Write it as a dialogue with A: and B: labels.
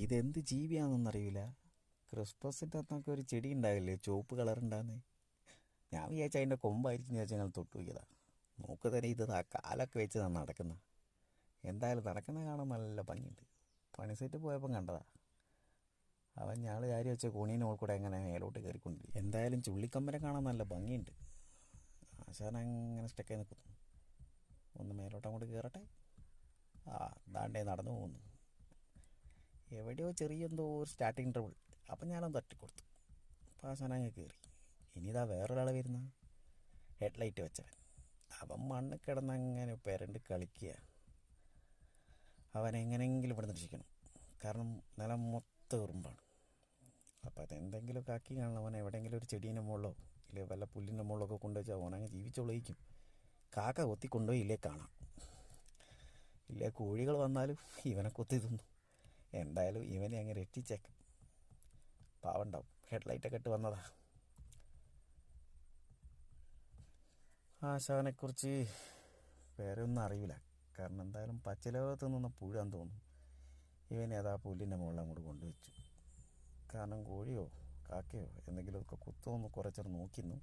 A: ഇതെന്ത് ജീവിയാണെന്നറിയില്ല. ക്രിസ്മസിൻ്റെ അന്നൊക്കെ ഒരു ചെടി ഉണ്ടാവില്ലേ, ചുവപ്പ് കളറുണ്ടാകുന്നേ. ഞാൻ വിചാരിച്ച അതിൻ്റെ കൊമ്പായിരിക്കും വിചാരിച്ച് ഞങ്ങൾ തൊട്ട് നോക്കിയതാ. നോക്ക് തന്നെ ഇത് ആ കാലൊക്കെ വെച്ച് നടക്കുന്ന. എന്തായാലും നടക്കുന്ന കാണാൻ നല്ല ഭംഗിയുണ്ട്. പണി സെറ്റ് പോയപ്പം കണ്ടതാ. അവൻ ഞങ്ങൾ കാര്യം വെച്ച കൂണീൻ്റെ മുകളിൽ കൂടെ എങ്ങനെ മേലോട്ട് കയറിക്കൊണ്ട്. എന്തായാലും ചുള്ളിക്കമ്പരം കാണാൻ നല്ല ഭംഗിയുണ്ട്. ആശാൻ അങ്ങനെ സ്റ്റക്കായി നിൽക്കുന്നു. ഒന്ന് മേലോട്ട് അങ്ങോട്ട് കയറട്ടെ. ദാണ്ടേ നടന്നു പോകുന്നു. എവിടെയോ ചെറിയെന്തോ ഒരു സ്റ്റാർട്ടിങ് ട്രബിൾ. അപ്പം ഞാനൊന്ന് തട്ടിക്കൊടുത്തു. അപ്പോൾ ആശാനങ്ങ് കയറി. ഇനി ഇതാ വേറൊരാൾ വരുന്ന, ഹെഡ്ലൈറ്റ് വെച്ചവൻ. അവൻ മണ്ണ് കിടന്നങ്ങനെ പെരണ്ട് കളിക്കുക. അവനെങ്ങനെയെങ്കിലും ഇവിടെ രക്ഷിക്കണം. കാരണം നിലം മൊത്തം ഉറുമ്പാണ്. അപ്പം അതെന്തെങ്കിലും കാക്കി കാണണം. അവൻ എവിടെയെങ്കിലും ഒരു ചെടീൻ്റെ മുകളിലോ ഇല്ലെങ്കിൽ വല്ല പുല്ലിൻ്റെ മുകളിലൊക്കെ കൊണ്ടുവച്ചാൽ അവനങ്ങ് ജീവിച്ചൊളിക്കും. കാക്ക കൊത്തി കൊണ്ടുപോയി ഇല്ലേ കാണാം. ഇല്ലേ കോഴികൾ വന്നാലും ഇവനെ കൊത്തി തിന്നു. എന്തായാലും ഇവനെ അങ്ങ് രക്ഷിച്ചേക്കാം. പാവണ്ടാവും. ഹെഡ്ലൈറ്റൊക്കെ ഇട്ട് വന്നതാ. ആശാനെക്കുറിച്ച് വേറെ ഒന്നും അറിയില്ല. കാരണം എന്തായാലും പച്ചലോകത്ത് നിന്ന് പുഴാന്ന് തോന്നുന്നു. ഇവനെ അതാ പുല്ലിൻ്റെ മുകളിൽ അങ്ങോട്ട് കൊണ്ടുവച്ചു. കാരണം കോഴിയോ കാക്കയോ എന്തെങ്കിലുമൊക്കെ കുത്തുമെന്ന് കുറച്ചേരം നോക്കിയിരുന്നു.